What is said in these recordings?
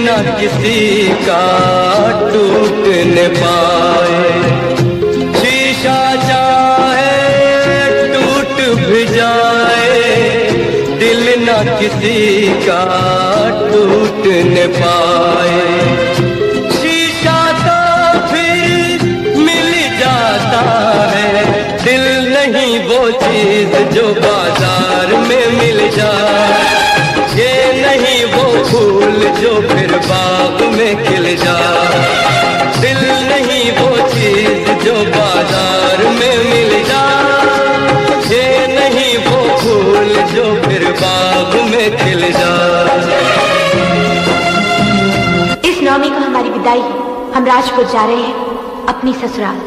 न किसी का टूट न पाए। शीशा चाहे टूट भी जाए, दिल न किसी का टूट न पाए। शीशा तो फिर मिल जाता है, दिल नहीं वो चीज जो बाजार में मिल जाए। ये नहीं वो फूल जो फिर बाग में खिल जाए। दिल नहीं वो चीज जो बाजार में मिल जाए। ये नहीं वो फूल जो फिर बाग में खिल जाए। इस नौमी को हमारी विदाई है। हम राजपुर जा रहे हैं अपनी ससुराल।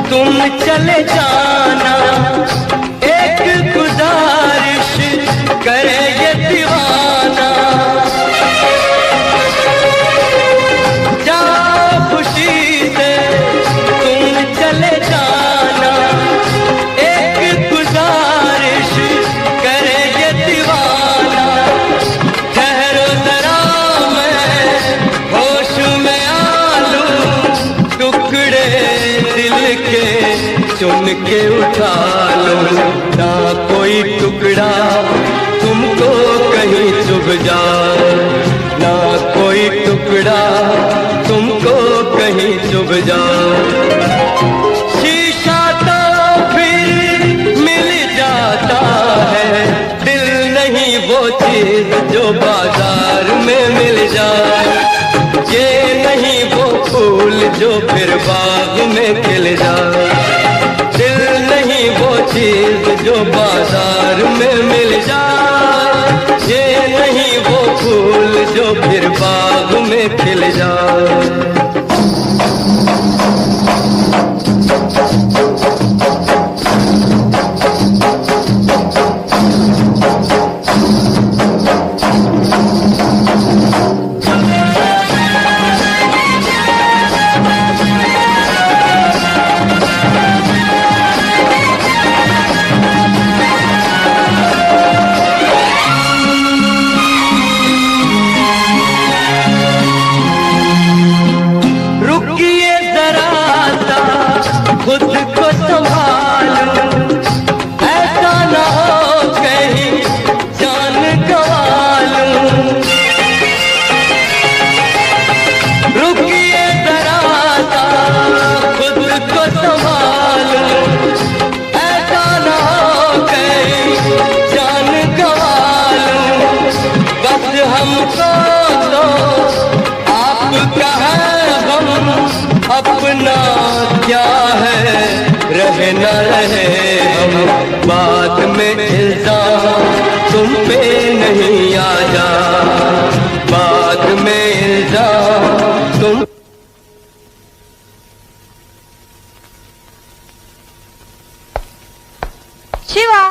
तुम चले जाना, एक गुजारिश करे ये दीवाना। जाओ खुशी से तुम चले जाना, एक गुजारिश करे ये दीवाना। ठहरो जरा मैं होश में आ लूं, टुकड़े दिल के चुन के उठा लो। ना कोई टुकड़ा तुमको कहीं चुभ जाए, ना कोई टुकड़ा तुमको कहीं चुभ जाए। शीशा तो फिर मिल जाता है, दिल नहीं वो चीज जो बाजार में मिल जाए। ये नहीं वो फूल जो फिर बाग में खिल जाए। दिल नहीं वो चीज जो बाजार में मिल जाए। ये नहीं वो फूल जो फिर बाग में खिल जाए। खुद को संभालूं, ऐसा ना हो कहीं जान गंवा लूं। रुकिए जरा सा खुद को संभालूं, ऐसा ना हो कहीं जान गंवा लूं। बस हमको तो आपका है गम, अपना क्या है रहे न रहे हम। बात में इल्जाम तुम पे नहीं आ जा, बात में इल्जाम तुम। शिवा,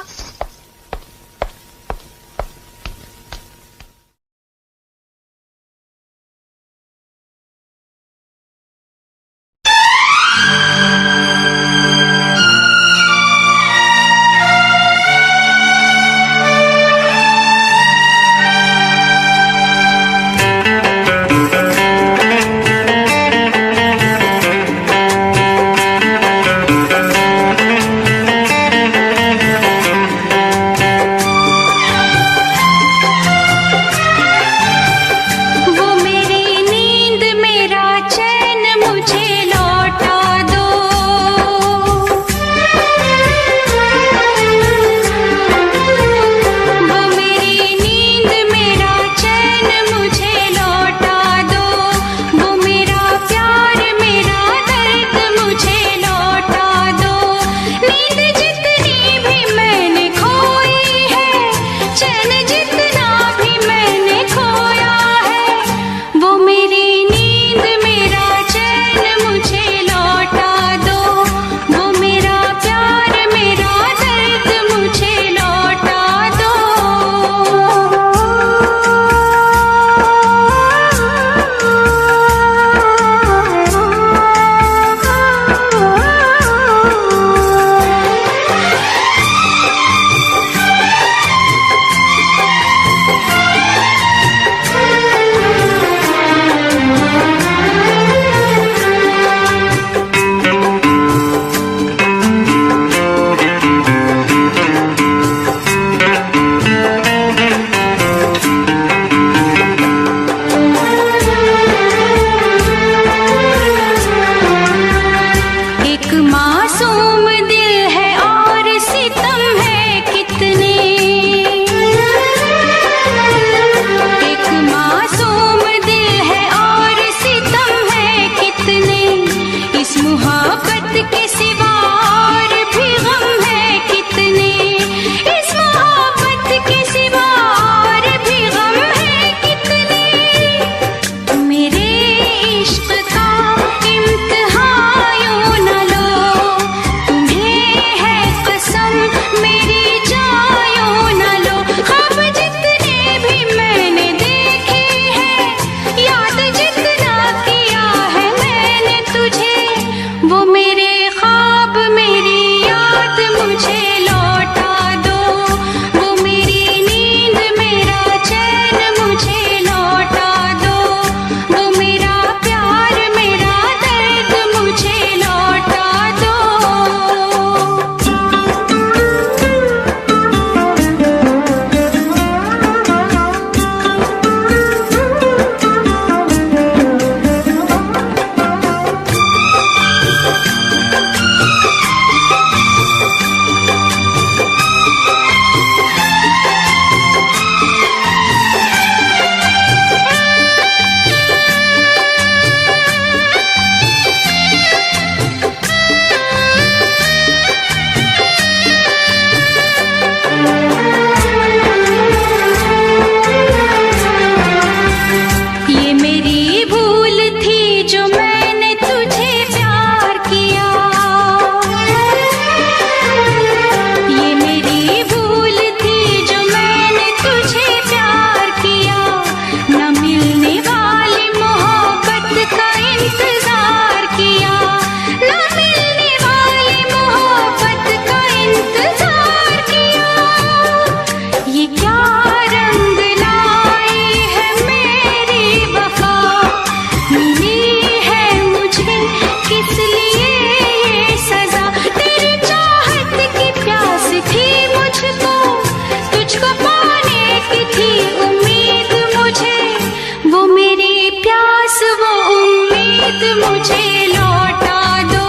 मुझे लौटा दो,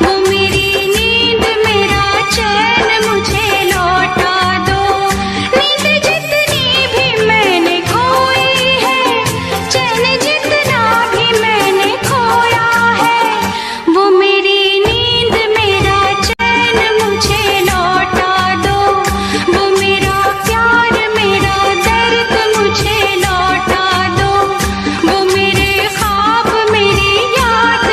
वो मेरी नींद मेरा चैन मुझे लौटा दो। नींद जितनी भी मैंने खोई है, चैन जितना भी मैंने खोया है, वो मेरी नींद मेरा चैन मुझे लौटा दो, वो मेरा प्यार मेरा दर्द मुझे लौटा दो, वो मेरे ख्वाब मेरी याद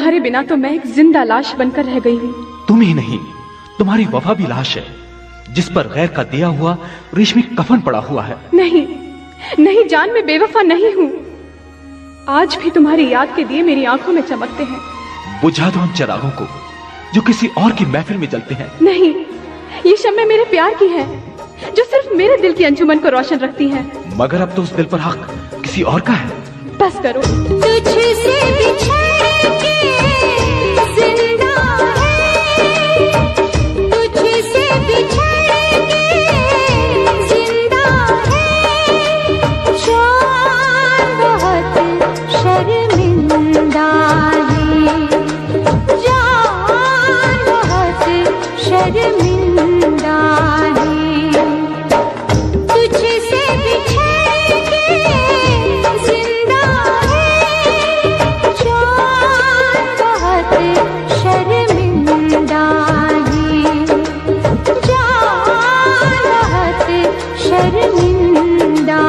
तुम्हारे बिना तो मैं एक जिंदा लाश बनकर रह गई हूँ। तुम ही नहीं, तुम्हारी वफा भी लाश है, जिस पर गैर का दिया हुआ रेशमी कफन पड़ा हुआ है। नहीं नहीं जान, मैं बेवफा नहीं हूँ। आज भी तुम्हारी याद के दिए मेरी आंखों में चमकते हैं। बुझा दो उन चिरागों को जो किसी और की महफिल में जलते हैं। नहीं, ये शम्में मेरे प्यार की है, जो सिर्फ मेरे दिल की अंजुमन को रोशन रखती है। मगर अब तो उस दिल पर हक किसी और का है। बस करो। तुझसे बिछड़ के जिंदा है, तुझसे बिछड़ के जिंदा है, जान बहुत शर्मिंदा है, जान बहुत शर्मिंदा है, तुझसे बिछड़ के जिंदा है, जान बहुत शर्मिंदा है, जान बहुत शर्मिंदा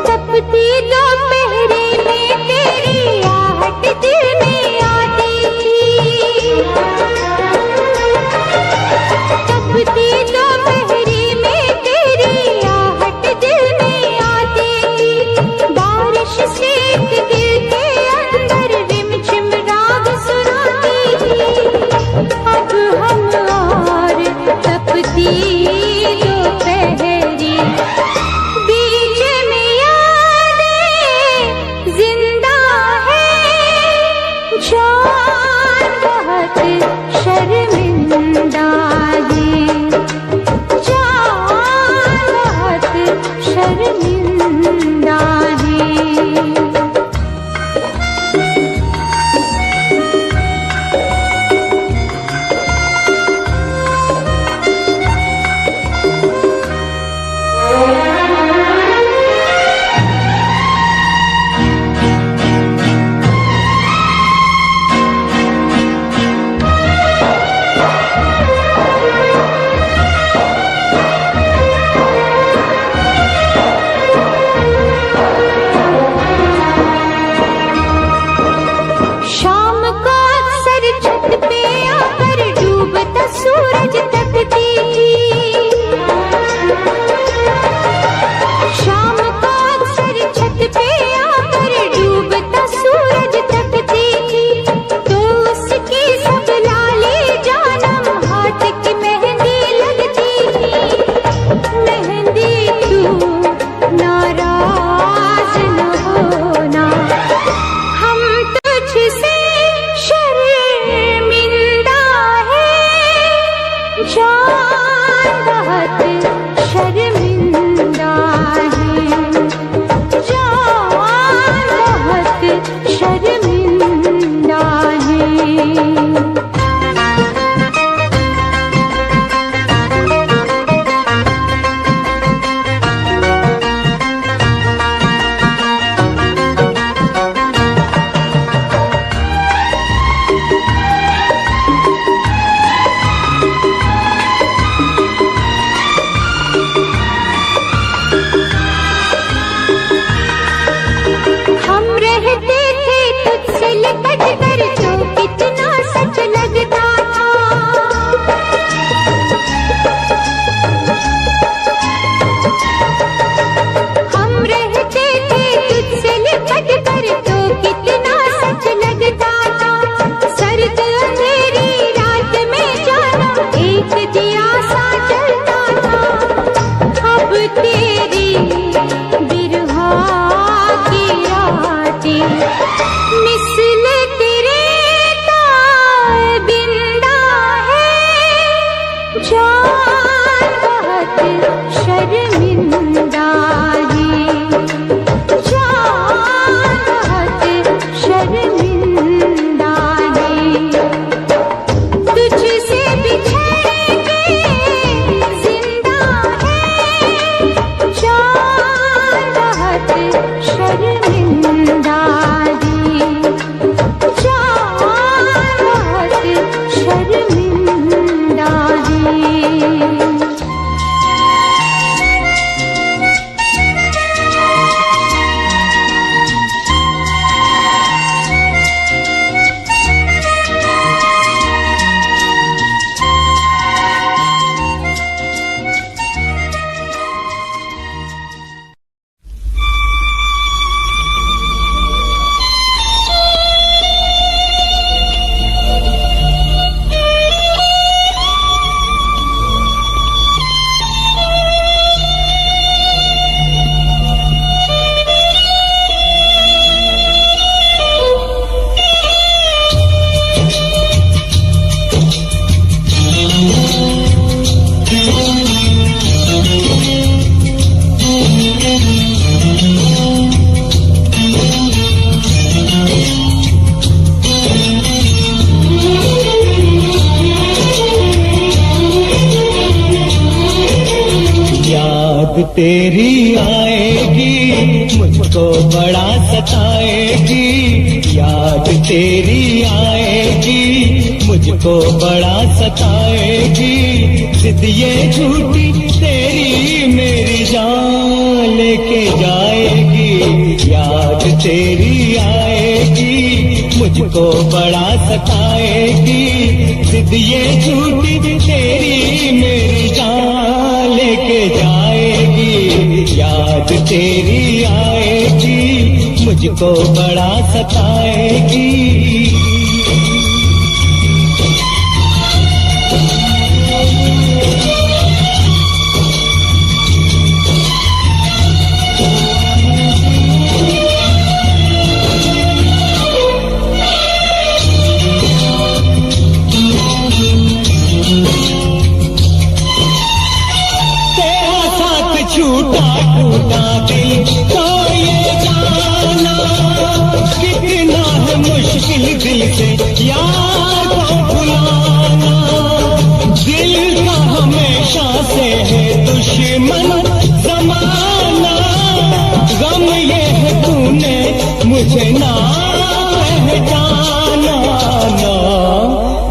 तपती दोपहरी में तेरी आहट दिल में आती थी, तपती दोपहरी में तेरी आहट दिल में आती थी, बारिश से एक दिल के अंदर रिमझिम राग सुनाती थी। अब हम और तपती दोपहरी, बीच में यादें जिंदा है, जान बहुत शर्मिंदा है, जान बहुत शर्मिंदा है। शाम को अक्सर छत पे आकर डूबता सूरज तकती थी, शाम को अक्सर छत पे आकर डूबता सूरज तकती थी, तो उसकी सब लाली जानम हाथ की मेहंदी लगती थी। मेहंदी तू नाराज न होना, हम तुझसे शर्मिंदा है, जान बहुत शर्मिंदा है, जान बहुत शर्मिंदा है। हम रहते थे तुझसे लिपट कर तो कितना सच लगता था, हम रहते थे तुझसे लिपट कर तो कितना सच लगता था, सर्द अंधेरी रात में जाना एक दिया सा जलता था। अब तेरी बिरहा की रातें मिसल तेरे ताबिंदा है, जान बहुत शर्मिंदा है, जान बहुत शर्मिंदा है, तुझसे बिछड़ तेरी आएगी मुझको बड़ा सताएगी, याद तेरी आएगी मुझको बड़ा सताएगी, जिद ये झूठी तेरी मेरी जान लेके जाएगी, याद तेरी आएगी मुझको बड़ा सताएगी, जिद ये झूठी तेरी मेरी जान लेके जाएगी, याद तेरी आएगी मुझको बड़ा सताएगी। छूटा टूटा दिल तो ये जाना कितना है मुश्किल दिल से यार को भुलाना, दिल का हमेशा से है दुश्मन जमाना, गम ये है तूने मुझे ना पहचाना, ना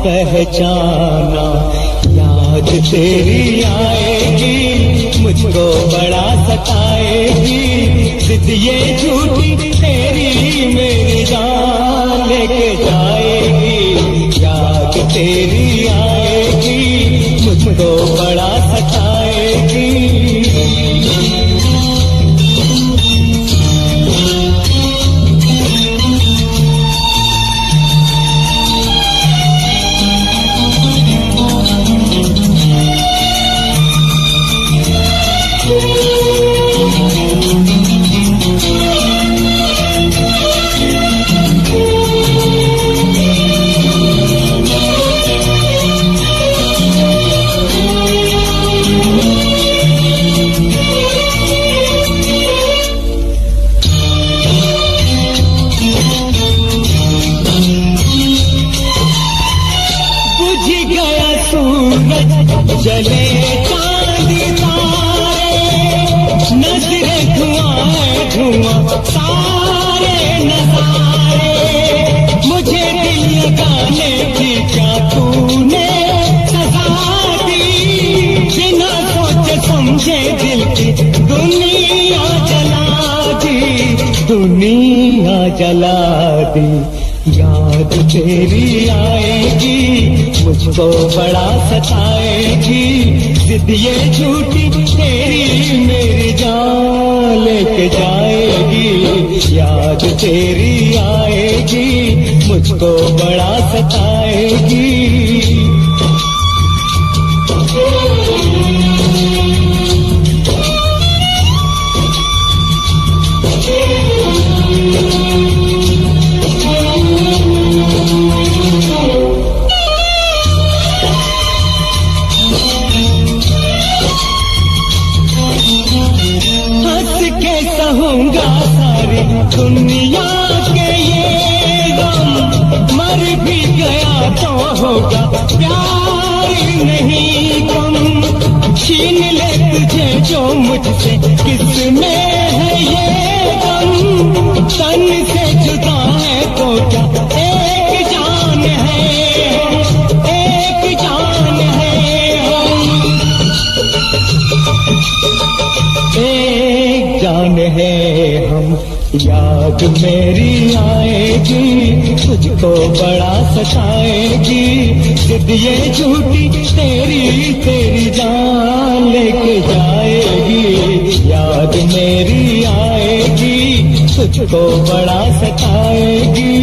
पहचाना, याद तेरी आएगी मुझको बड़ा सताएगी, जिद ये झूठी तेरी मेरी जान लेके जाएगी, याद तेरी आएगी मुझको बड़ा सताएगी। जले चांदी तारे नजरे धुआं धुआं सारे नजारे, मुझे दिल लगाने की क्या तूने सजा दी, बिना सोचे समझे दिल की दुनिया जला दी, दुनिया जला दी, याद तेरी आएगी मुझको बड़ा सताएगी, जिद ये झूठी तेरी मेरी जान लेके जाएगी, याद तेरी आएगी मुझको बड़ा सताएगी। सहूंगा सारी दुनिया के ये गम, मर भी गया तो होगा प्यार नहीं कम, छीन ले तुझे जो मुझसे किसमें है ये गम, तन से जुदा है तो क्या एक जान है, एक जान है हम, एक जान है हम, याद मेरी आएगी तुझको बड़ा सताएगी, जिद ये झूठी तेरी तेरी जान लेके जाएगी, याद मेरी आएगी तुझको बड़ा सताएगी।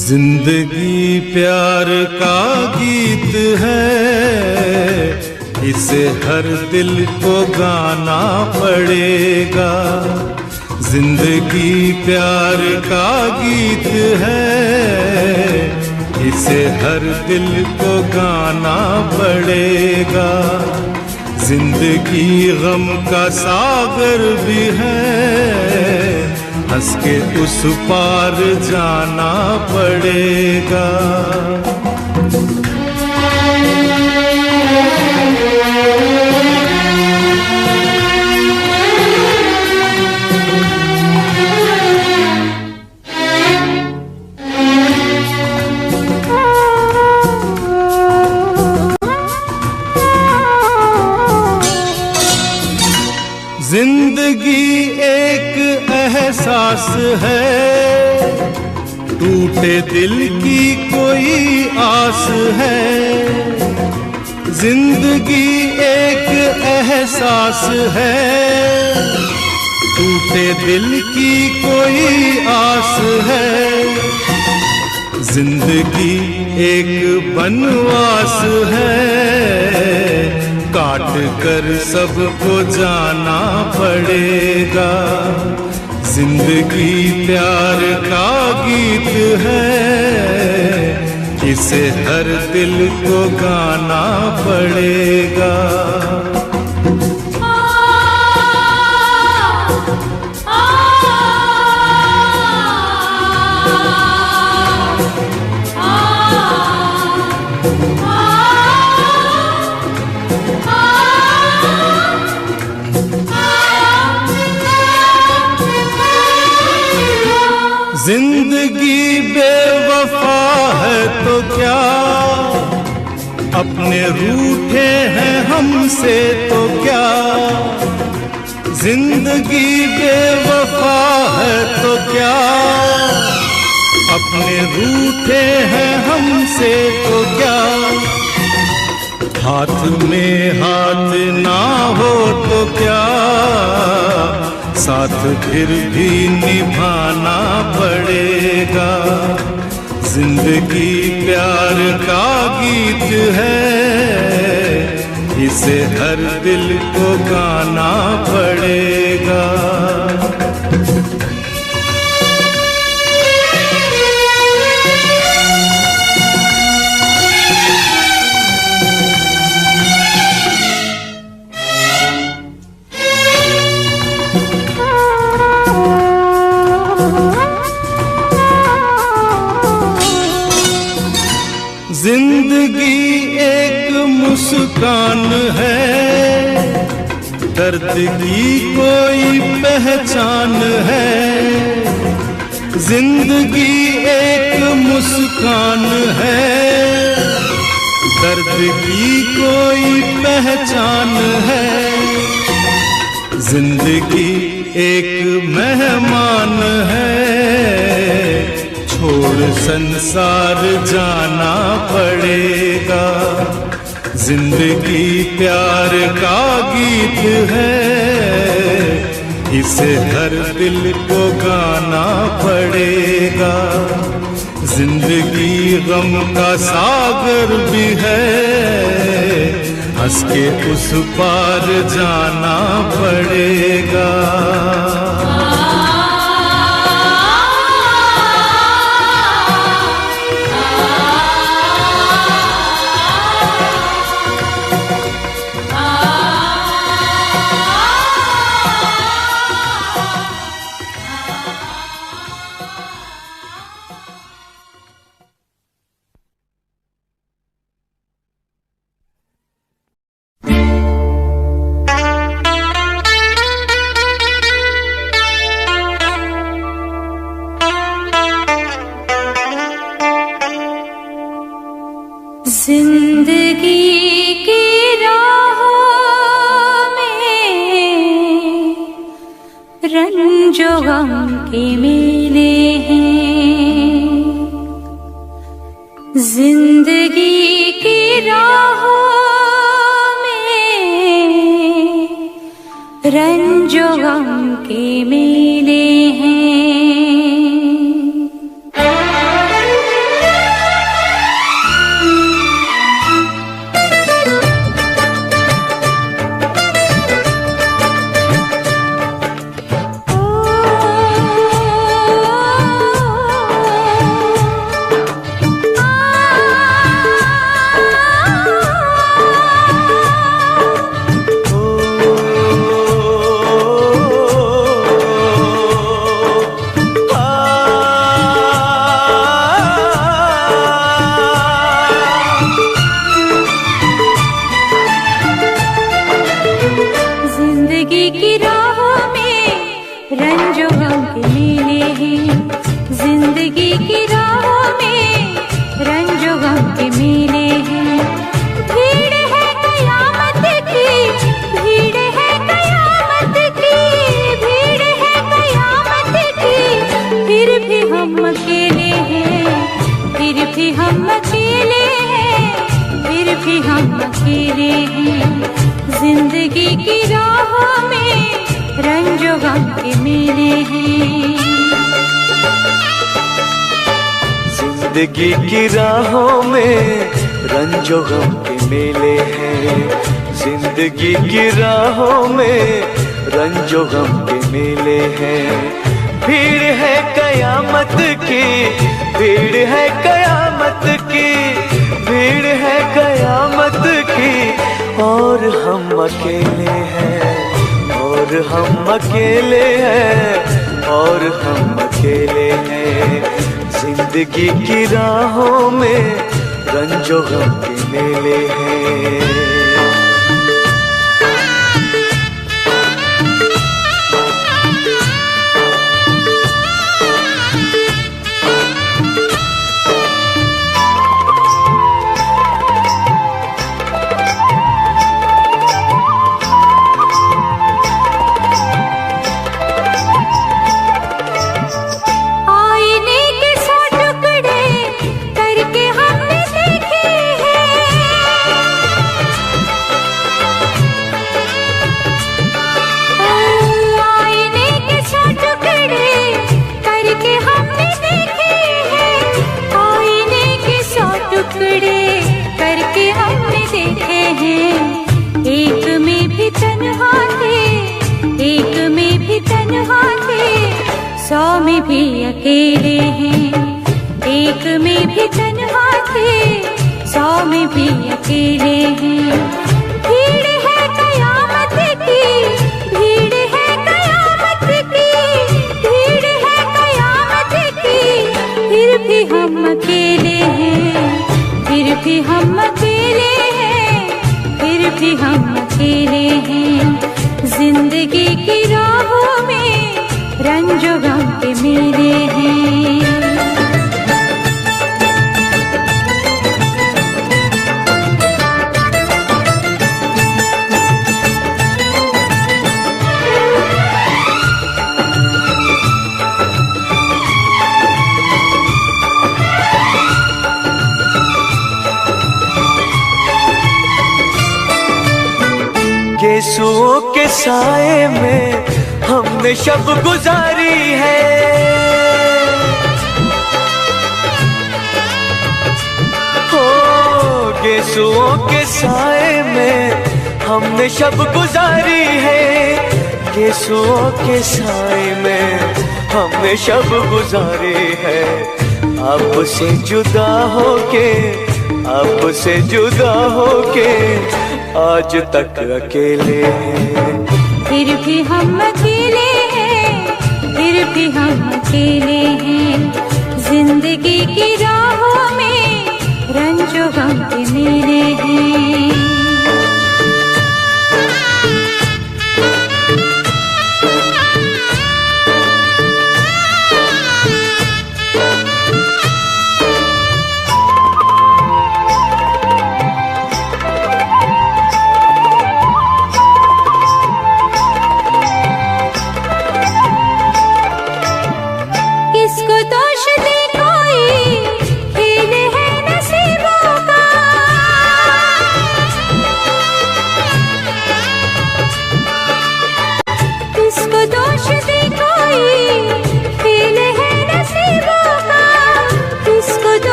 जिंदगी प्यार का गीत है, इसे हर दिल को गाना पड़ेगा। जिंदगी प्यार का गीत है, इसे हर दिल को गाना पड़ेगा। जिंदगी गम का सागर भी है, हंस के उस पार जाना पड़ेगा। जिंदगी एक एहसास है, टूटे दिल की कोई आस है। जिंदगी एक एहसास है, टूटे दिल की कोई आस है। जिंदगी एक बनवास है, काट कर सबको जाना पड़ेगा। जिंदगी प्यार का गीत है, इसे हर दिल को गाना पड़ेगा। जिंदगी बेवफा है तो क्या, अपने रूठे हैं हमसे तो क्या। जिंदगी बेवफा है तो क्या, अपने रूठे हैं हमसे तो क्या। हाथ में हाथ ना हो तो क्या, साथ फिर भी निभाना पड़ेगा। जिंदगी प्यार का गीत है, इसे हर दिल को गाना पड़ेगा। जिंदगी एक मुस्कान है, दर्द की कोई पहचान है। जिंदगी एक मुस्कान है, दर्द की कोई पहचान है। जिंदगी एक मेहमान है, छोड़ संसार जाना पड़ेगा। जिंदगी प्यार का गीत है, इसे हर दिल को गाना पड़ेगा। जिंदगी गम का सागर भी है, हंस के उस पार जाना पड़ेगा। के मेले हैं। जिंदगी की राहों में रंजो गम के मेले हैं। जिंदगी की राहों में रंजो गम के मेले हैं। जिंदगी की राहों में रंजो गम के मेले हैं। जिंदगी की राहों में रंजो गम के मेले हैं। भीड़ है कयामत की, भीड़ है कयामत की, भीड़ है कयामत की, और हम अकेले हैं, और हम अकेले हैं, और हम अकेले हैं। जिंदगी की राहों में रंजो गम के मेले हैं। सौ में भी अकेले हैं, एक में भी तन्हा थे, 100 में भी अकेले हैं। भीड़ है कयामत की, भीड़ है कयामत की, भीड़ है कयामत की, फिर भी हम अकेले हैं, फिर भी हम अकेले हैं, फिर भी हम अकेले हैं। जिंदगी की राहों में रंजो गम के मेले हैं। यीशुओं के साए में हमने शब गुजारी है। हो यीशुओं के साए में हमने शब गुजारी है। यीशुओं के साए में हमने शब गुजारी है। आपसे जुदा होके, आपसे जुदा होके आज तक अकेले हैं। फिर भी हम अकेले हैं, फिर भी हम अकेले हैं। जिंदगी की राहों में रंजो गम के मेले हैं।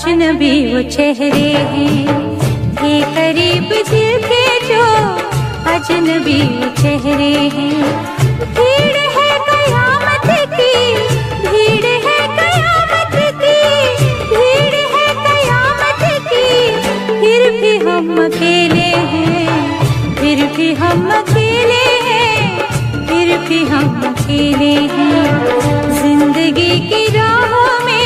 अजनबी वो चेहरे हैं ये करीब दिल के जो अजनबी वो चेहरे हैं। भीड़ है कयामत की, भीड़ है कयामत की, भीड़ है कयामत की, फिर भी हम अकेले हैं, फिर भी हम अकेले हैं, फिर भी हम अकेले हैं। जिंदगी की राहों में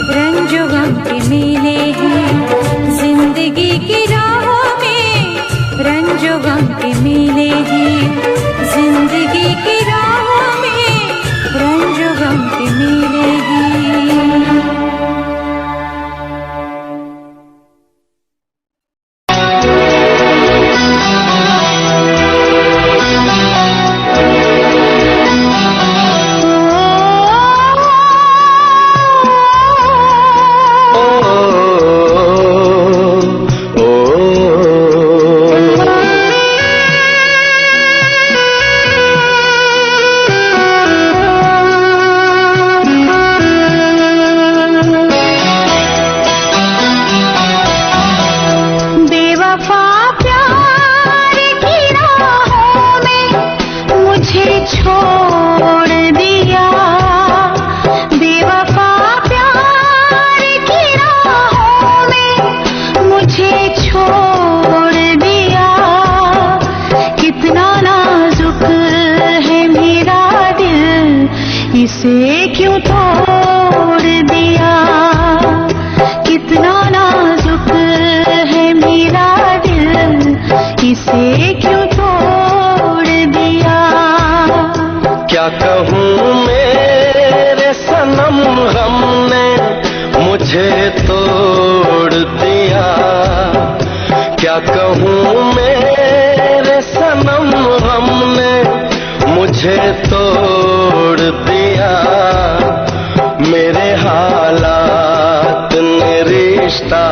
रंजो गम के मेले हैं, जिंदगी की राहों में रंजो गम के मेले हैं, जिंदगी की राहों में रंजो गम के मेले हैं। इसे क्यों तोड़ दिया, कितना नाजुक है मेरा दिल, इसे क्यों तोड़ दिया। क्या कहूँ मेरे सनम गम ने मुझे तोड़ दिया, क्या कहूँ मेरे सनम गम ने मुझे तोड़ दिया। मेरे हालात ने रिश्ता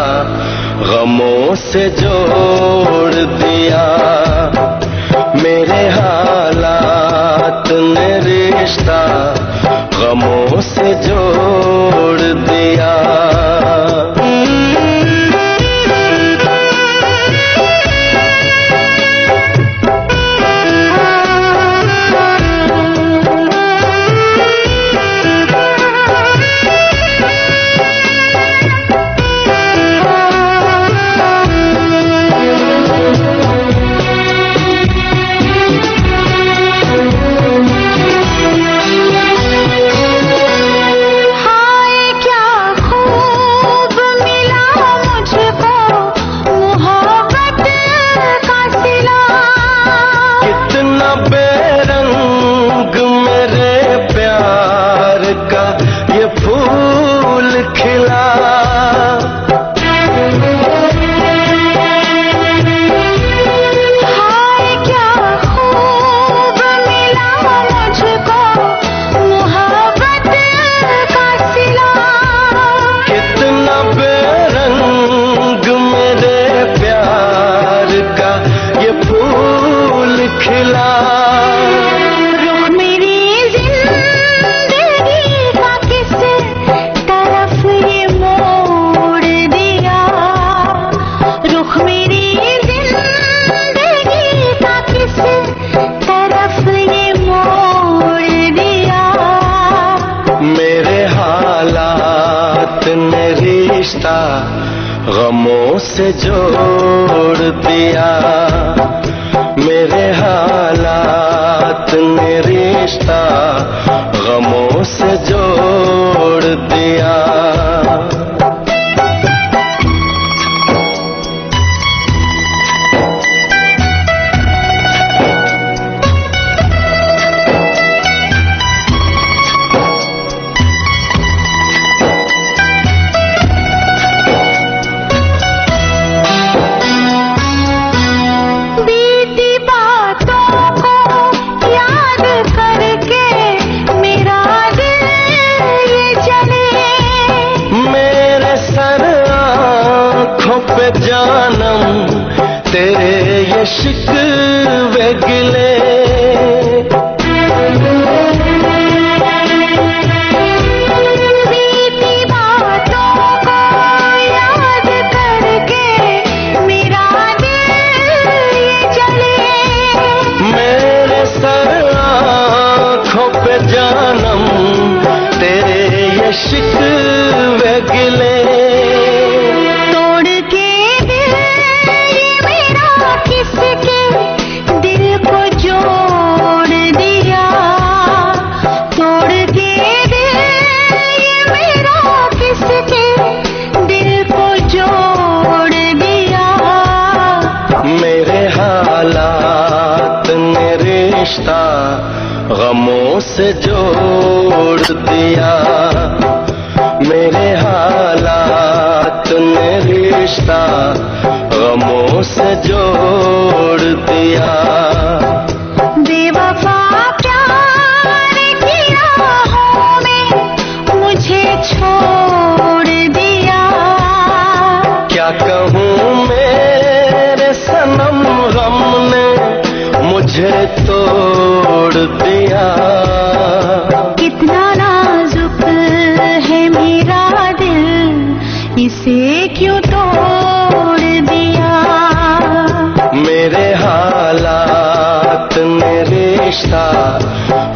गमों से जोड़ दिया, मेरे हालात ने रिश्ता गमों से जोड़ दिया। गमों से जोड़ दिया, मेरे हालात ने रिश्ता गमों से जोड़ दिया। जानम तेरे ये शिकवे गिले, बीती बातों को तोड़ दिया, मेरे हालात ने रिश्ता गमों से जोड़ दिया। बेवफा प्यार की राहों में मुझे छोड़ दिया। क्या कहूँ मेरे सनम गम ने मुझे तोड़ दिया। कितना नाजुक है मेरा दिल, इसे क्यों तोड़ दिया। मेरे हालात ने रिश्ता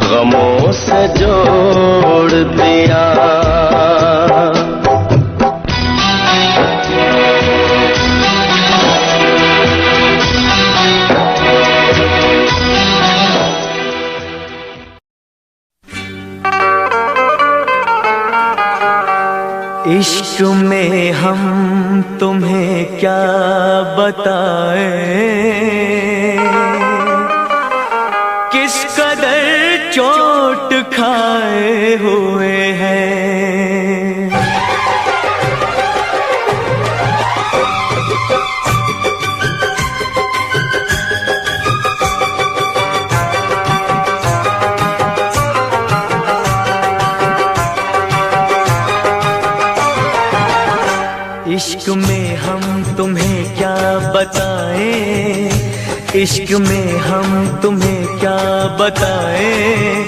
गमों से जोड़ दिया। इश्क में हम तुम्हें क्या बताएं, किस कदर चोट खाए हुए हैं। इश्क में हम तुम्हें क्या बताएं, इश्क में हम तुम्हें क्या बताएं,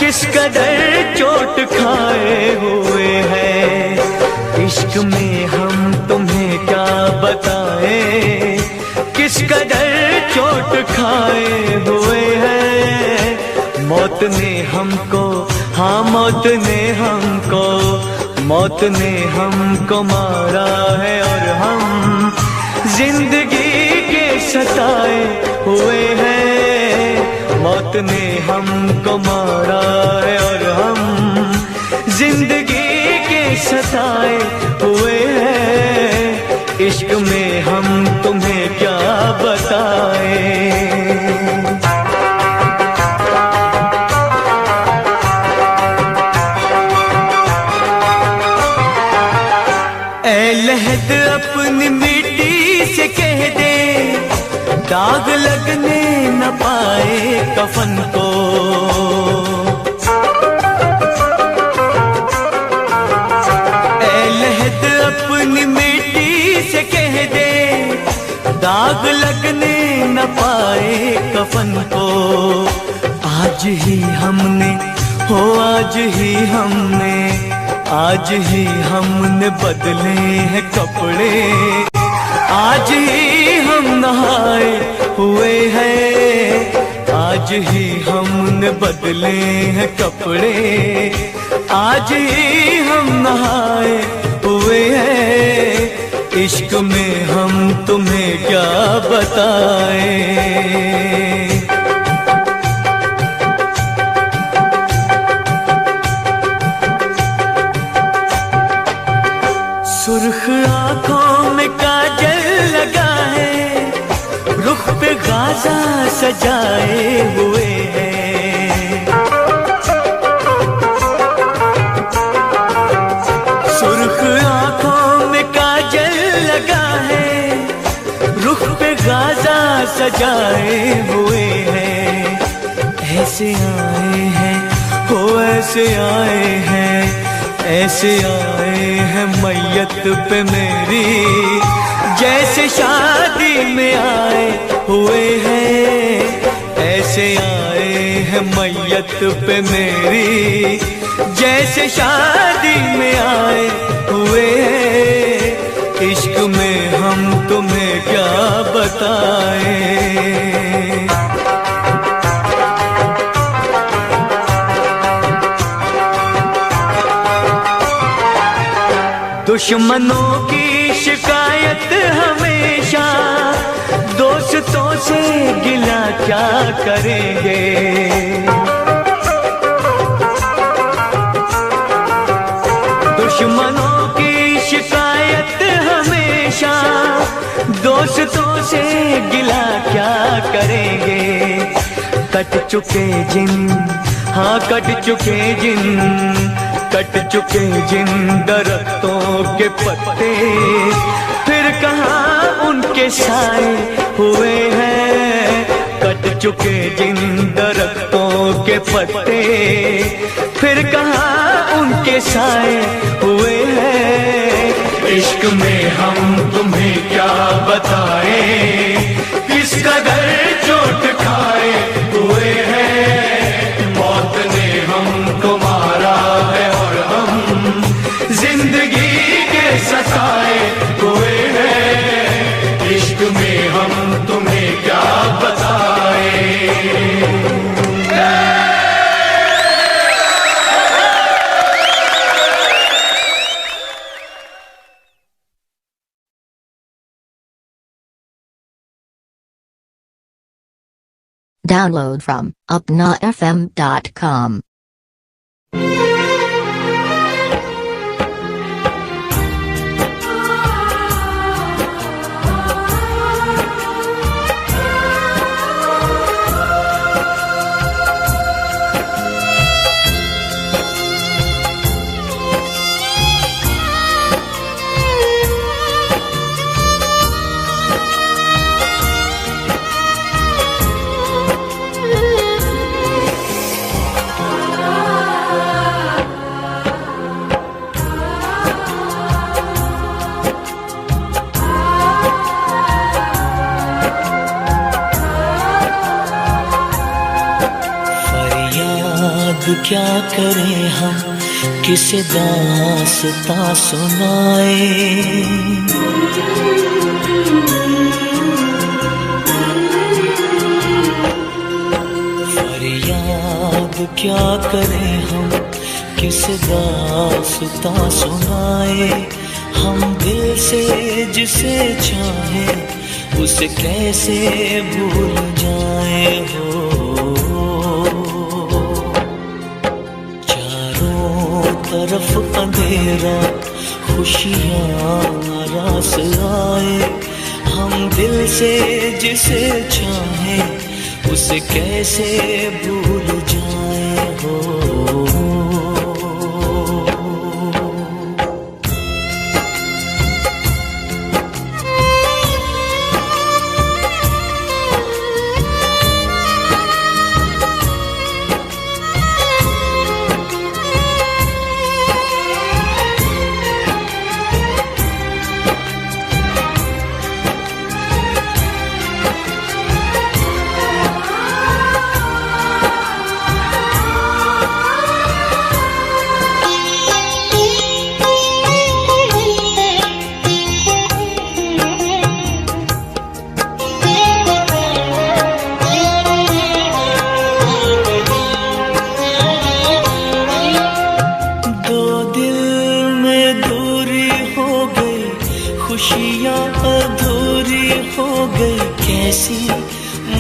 किस कदर चोट खाए हुए हैं। इश्क में हम तुम्हें क्या बताएं, किस कदर चोट खाए हुए हैं। मौत ने हमको, हाँ मौत ने हमको, मौत ने हमको मारा है और हम जिंदगी के सताए हुए हैं। मौत ने हमको मारा है और हम जिंदगी के सताए हुए हैं। इश्क में हम तुम्हें क्या बताएं। लहद अपनी मिट्टी से कह दे, दाग लगने न पाए कफन को। लहद अपनी मिट्टी से कह दे, दाग लगने न पाए कफन को। आज ही हमने, हो आज ही हमने, आज ही हमने बदले हैं कपड़े, आज ही हम नहाए हुए हैं। आज ही हमने बदले हैं कपड़े, आज ही हम नहाए हुए हैं। इश्क में हम तुम्हें क्या बताएं। सुर्ख आंखों में काजल लगा है, रुख पे गाजा सजाए हुए हैं। सुर्ख आंखों में काजल लगा है, रुख पे गाजा सजाए हुए हैं। ऐसे आए हैं, हो ऐसे आए हैं, ऐसे आए हैं मैयत पे मेरी, जैसे शादी में आए हुए हैं। ऐसे आए हैं मैयत पे मेरी, जैसे शादी में आए हुए हैं। इश्क में हम तुम्हें क्या बताएं। दुश्मनों की शिकायत हमेशा, दोस्तों से गिला क्या करेंगे। दुश्मनों की शिकायत हमेशा, दोस्तों से गिला क्या करेंगे। कट चुके जिन, हाँ कट चुके जिन दरख्तों के पत्ते, फिर कहाँ उनके साए हुए हैं। कट चुके जिन दरख्तों के पत्ते, फिर कहाँ उनके साए हुए हैं। इश्क में हम तुम्हें क्या बताएं, किस कदर चोट खाए हुए हैं। मौत ने हमको मारा है और हम जिंदगी के सताए हुए हैं। इश्क में हम तुम्हें क्या बताएं। Download from upnafm.com. क्या करें हम, किसे दास्तां सुनाए। फरियाद क्या करें हम, किसे दास्तां सुनाए। हम दिल से जिसे चाहे उसे कैसे भूल जाए हो। तरफ अंधेरा खुशियाँ रास आए। हम दिल से जिसे चाहे उसे कैसे भूल जाए हो।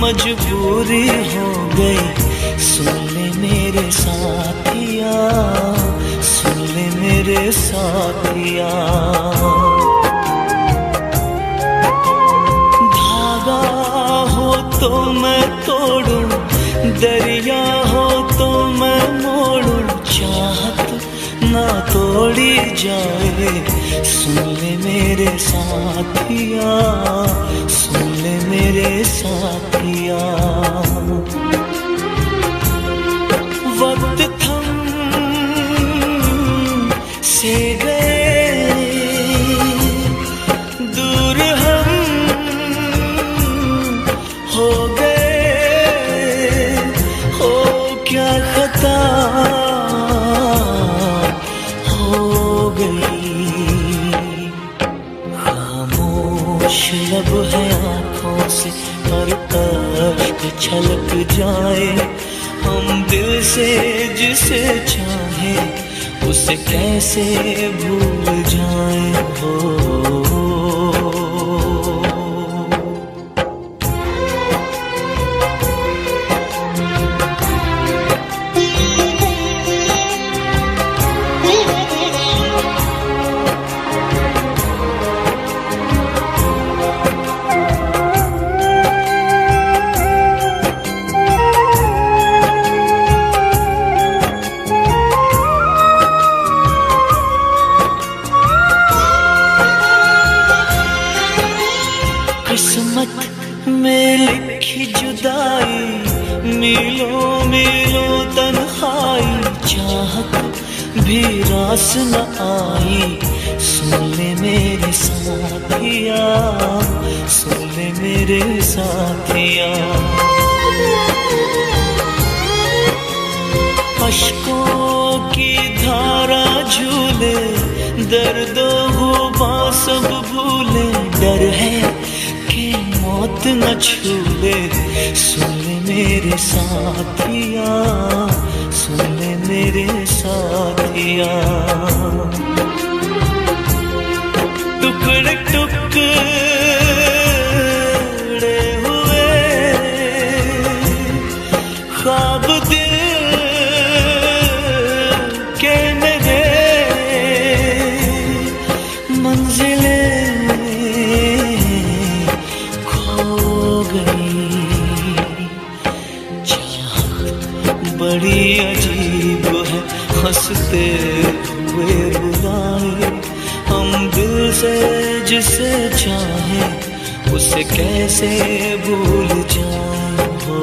मजबूरी हो गई। सुन ले मेरे साथिया, सुन ले मेरे साथिया। धागा हो तो मैं तोड़ूं, दरिया हो तो मैं मोड़ूं। चाहत ना तोड़ी जाए। सुन ले मेरे साथिया, सुन ले मेरे साथिया। वक्त थम से गए, दूर हम हो गए। हो क्या खता हो गई। खामोश लब है आँखों से पर अश्क छलक जाए। हम दिल से जिसे चाहे उसे कैसे भूल जाए हो। मीलों मीलों तन्हाई चाहत भी रास न आई। सुन ले मेरे साथिया, सुन ले मेरे साथिया। अश्कों की धारा झूले, दर्द हुआ सब भूले। डर है कि मौत न छूले। सुन ले मेरे साथिया, सुन ले मेरे साथिया। टुकड़े टुकड़े हुए ख्वाब दिल के मेरे, मंजिलें खो गई। चाहत बड़ी अजीब है, हंसते हुए बुलाए। हम दिल से जिसे चाहे उसे कैसे भूल जाए हो।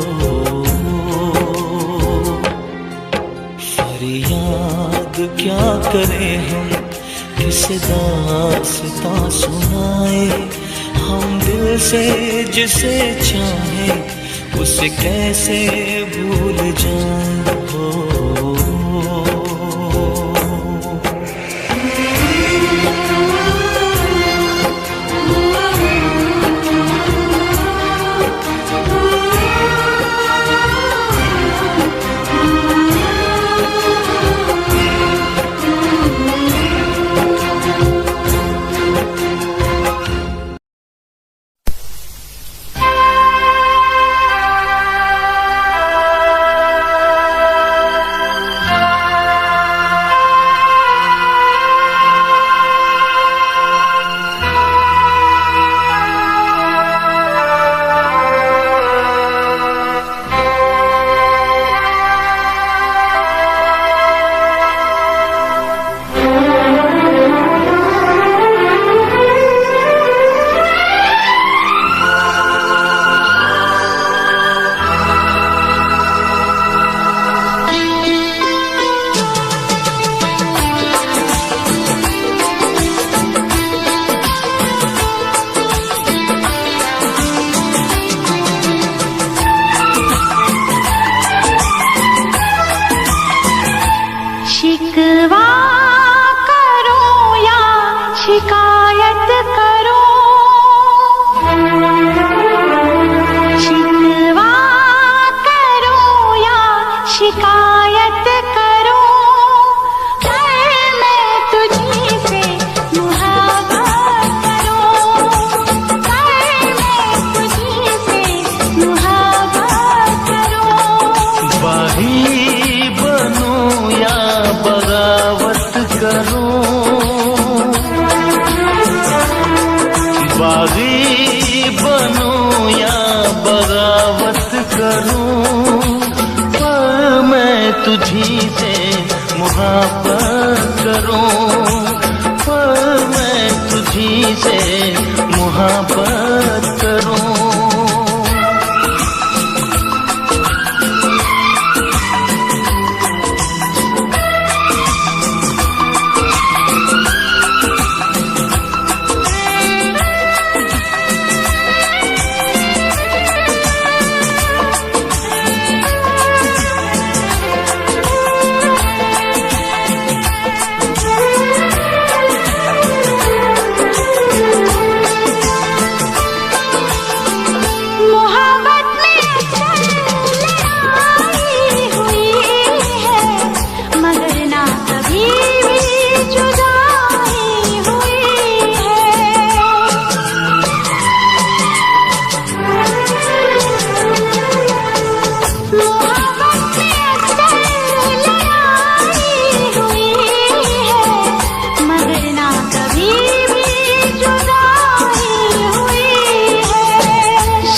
फरियाद क्या करें हम, किस दास्तां सुनाए। हम दिल से जिसे चाहे उसे कैसे भूल जाए हो। शिकायत करो, शिकवा करो या शिकायत करो, पर मैं तुझी से मुहाबत करूं, पर मैं तुझी से मुहाबत करूं। बागी बनूं या बगावत करूं, बागी बनूं या बगावत करूं, पर मैं तुझी से मुहाबत करूं, पर मैं तुझी से मुहाबत करूं।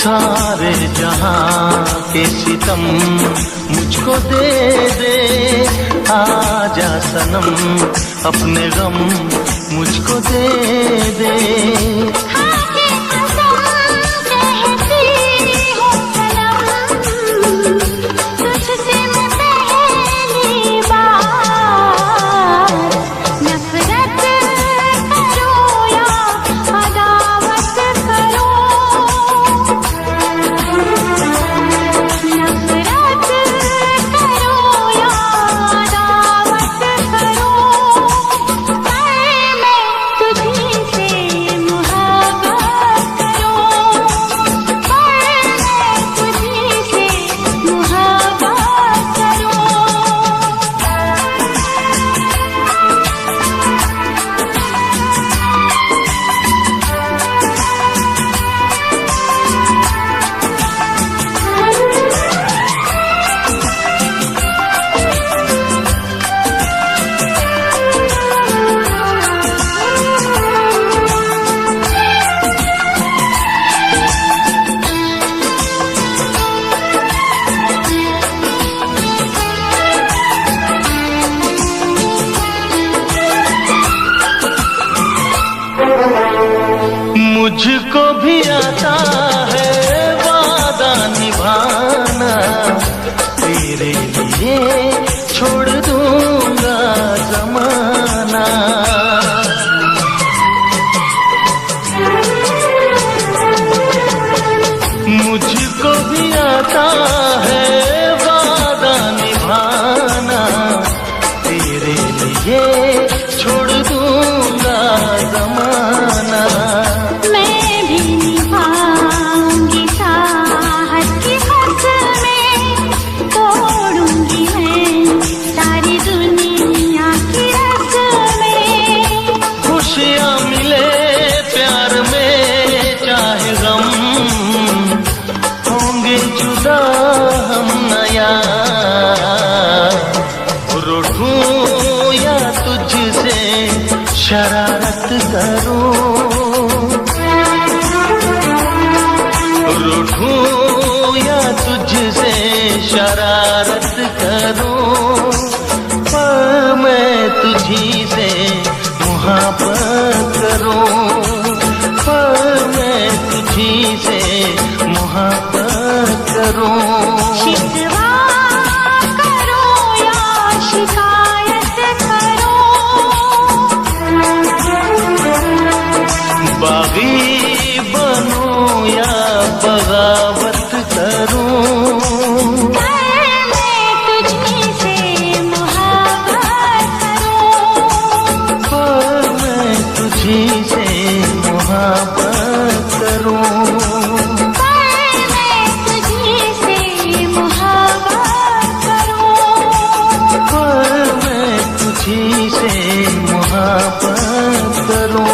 सारे जहां के सितम मुझको दे दे, आजा सनम अपने गम मुझको दे दे। मुझको भी आता है वादा निभाना, तेरे लिए छोड़ दूंगा जमाना। मुझको भी आता है वादा निभाना, तेरे लिए छोड़ दूंगा जमाना। मैं भी निभाऊंगी चाहत की हद में, तोड़ूंगी मैं सारी दुनिया की रस्में। खुशियाँ मिले प्यार में चाहे गम, होंगे जुदा हम नया। रूठूं या तुझसे शरारत करूं, रूठूं या तुझसे शरारत करूं, पर मैं तुझी से मोहब्बत करूं, पर मैं तुझी से मोहब्बत करूं। शिकवा करो या शिकायत करो, बागी बनूं या बगावत करूं, मैं तुझी से मोहब्बत करूं, पर मैं तुझी से मोहब्बत करूं। मैं तुझी से मोहब्बत करूं। पर मैं तुझी से मोहब्बत करूं।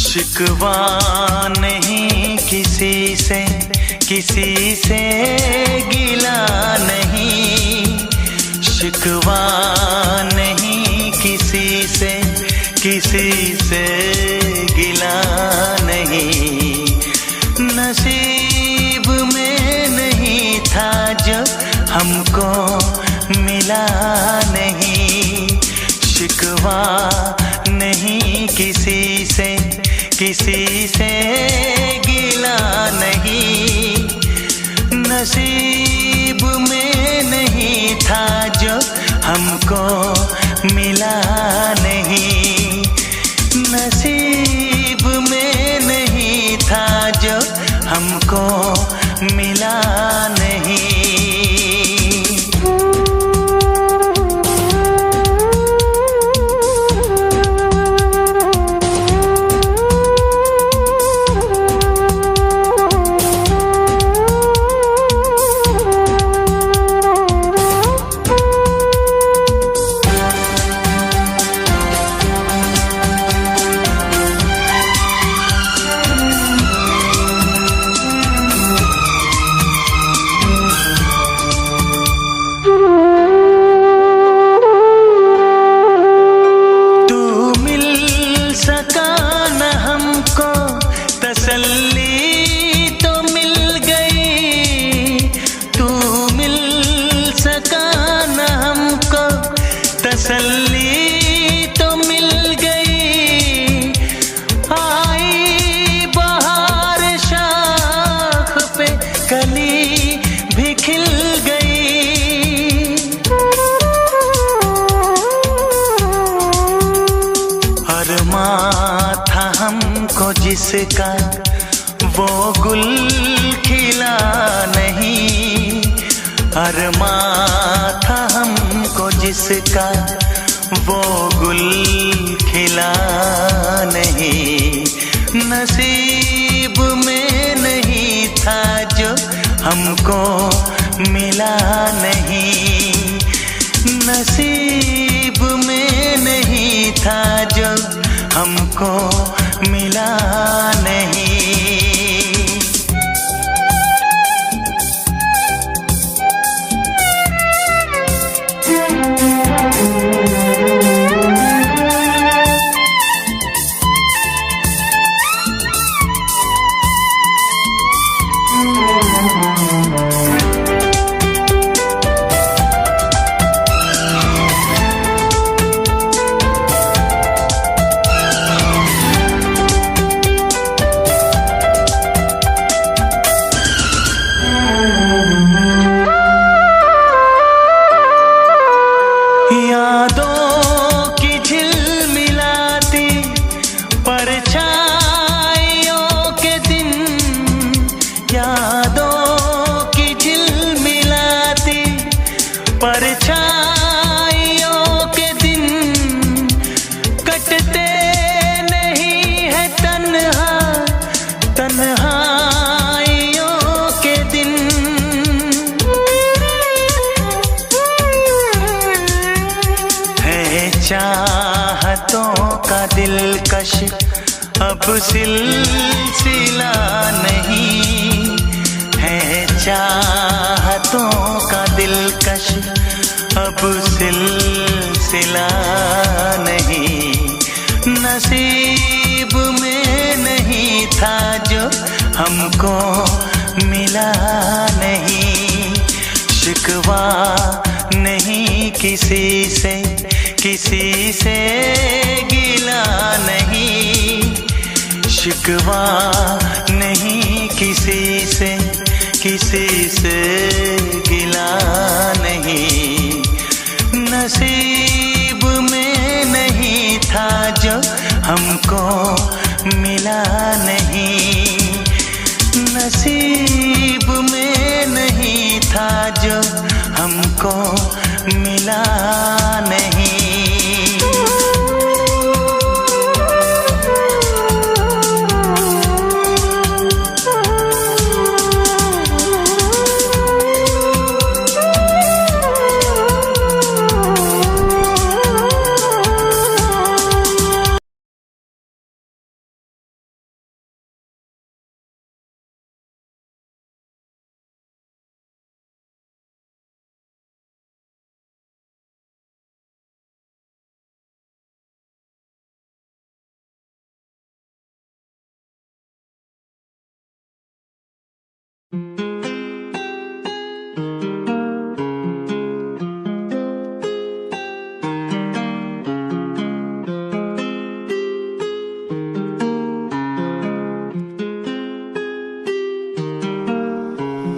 शिकवा नहीं किसी से, किसी से गिला नहीं, शिकवा नहीं किसी से, किसी से गिला नहीं। नसीब में नहीं था जो हमको मिला नहीं, शिकवा नहीं किसी से, किसी से गिला नहीं। नसीब में नहीं था जो हमको मिला नहीं, नसीब में नहीं था जो हमको मिला नहीं। तसल्ली तो मिल गई, आई बहार शाख पे कली भी खिल गई। अरमां था हमको जिसका वो गुल खिला नहीं, अरमां था हमको जिसका वो गुल खिला नहीं। नसीब में नहीं था जो हमको मिला नहीं, नसीब में नहीं था जो हमको मिला नहीं। यादों की झिलमिलाती परछाइयों के दिन, यादों की झिलमिलाती परछाइयों के दिन, कटते नहीं है तन्हा तन्हाइयों के दिन। चाहतों का दिलकश अब सिलसिला नहीं है, चाहतों का दिलकश अब सिलसिला नहीं। नसीब में नहीं था जो हमको मिला नहीं। शिकवा नहीं किसी से गिला नहीं। शिकवा नहीं किसी से गिला नहीं। नसीब में नहीं था जो हमको मिला नहीं। नसीब में नहीं था जो हमको मिला नहीं।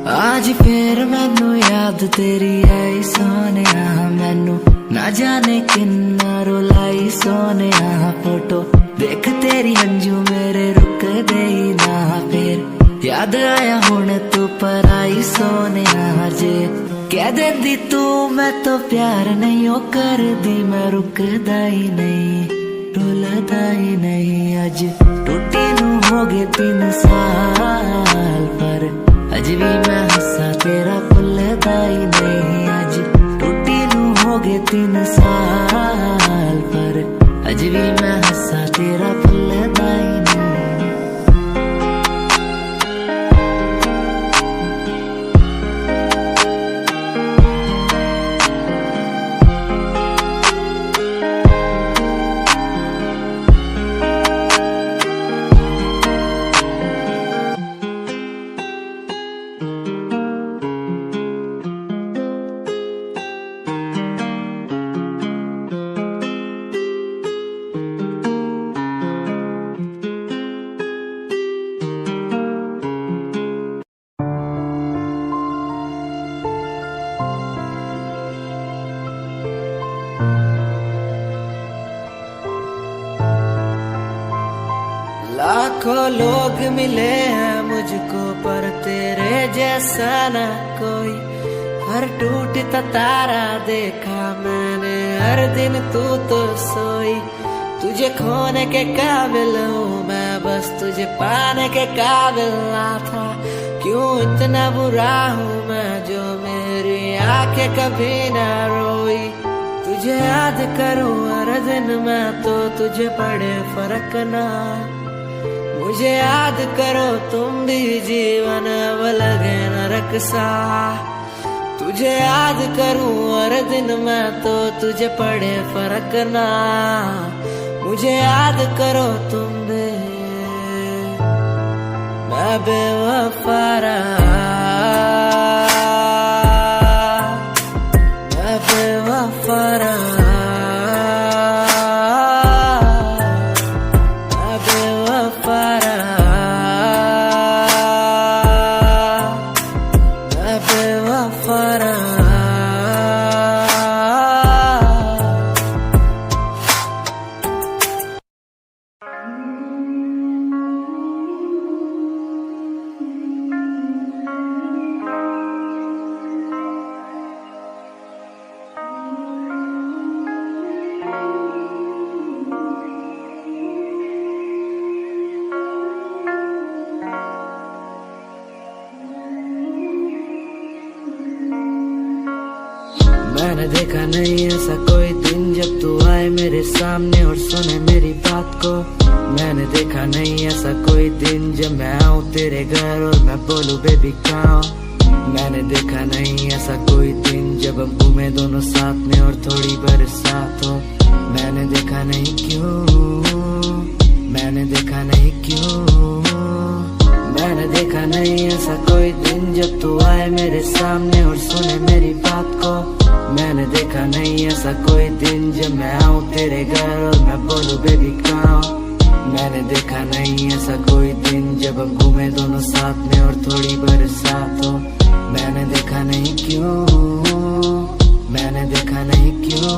आज फिर मैनू याद तेरी आई सोनिया, मैनू ना जाने किन्ना रुलाई सोनिया। फोटो देख तेरी अंजू मेरे रुक गई ना, फिर याद आया हुण तू पर आई सोनिया। जे कह देंदी तू मैं तो प्यार नहीं ओ कर दी, मैं रुकदा ही नहीं रुलदा ही नहीं। अज टूटी नू हो गए 3 साल पर अज भी मैं हंसा तेरा भुलदा ही नहीं। अज टूटी नू हो गए 3 साल पर अज भी मैं हंसा तेरा भुलदा ही नहीं। लाखों लोग मिले हैं मुझको पर तेरे जैसा ना कोई। हर टूटता तारा देखा मैंने हर दिन तू तो सोई। तुझे खोने के काबिल हूँ मैं बस तुझे पाने के काबिल ना था। क्यों इतना बुरा हूँ मैं जो मेरी आंखें कभी ना रोई। तुझे याद करूं हर दिन मैं तो तुझे पड़े फर्क ना। मुझे याद करो तुम भी जीवन अब लगे नरक सा। तुझे याद करूं हर दिन मैं तो तुझे पड़े फर्क ना। मुझे याद करो तुम भी, मैं बेवफा रहा, मैं बेवफा रहा, मैं बेवफा रहा, मैं बेवफा रहा। मैंने देखा नहीं ऐसा कोई दिन जब तू आए मेरे सामने और सुने मेरी बात को। मैंने देखा नहीं ऐसा कोई दिन जब मैं आऊँ तेरे घर और मैं बोलूँ बेबी कहाँ। मैंने देखा नहीं ऐसा कोई दिन जब हम घूमे दोनों साथ में और थोड़ी बरसात हो। मैंने देखा नहीं क्यों, मैंने देखा नहीं क्यों। मैंने देखा नहीं ऐसा कोई दिन जब तू आए मेरे सामने और सुने मेरी बात को। मैंने देखा नहीं ऐसा कोई दिन जब मैं आऊँ तेरे घर और मैं बोलूँ बेबी कहाँ। मैंने देखा नहीं ऐसा कोई दिन जब हम घूमे दोनों साथ में और थोड़ी बरसात हो। मैंने देखा नहीं क्यों, मैंने देखा नहीं क्यों।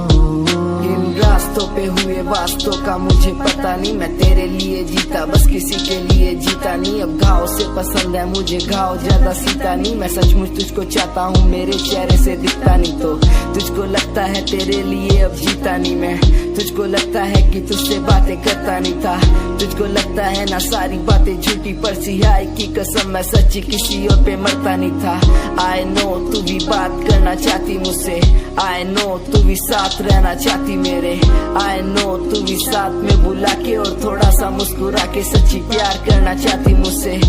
इन रास्तों पे हुए वास्तों का मुझे पता नहीं। मैं तेरे लिए जीता बस किसी के लिए जीता नहीं। अब घाव से पसंद है मुझे घाव ज्यादा सीता नहीं। मैं सचमुच तुझको चाहता हूँ मेरे चेहरे से दिखता नहीं तो तुझको लगता है तेरे लिए अब जीता नहीं मैं। तुझको लगता है कि तुझसे बातें करता नहीं था। तुझको लगता है ना सारी बातें झूठी पर सिहाई की कसम मैं सच्ची किसी और पे मरता नहीं था। आई नो तू भी बात करना चाहती मुझसे। आई नो तू भी साथ रहना चाहती मेरे। आई नो तू भी साथ में बुला के और थोड़ा सा मुस्कुरा के सच्ची प्यार करना चाहती मुझसे।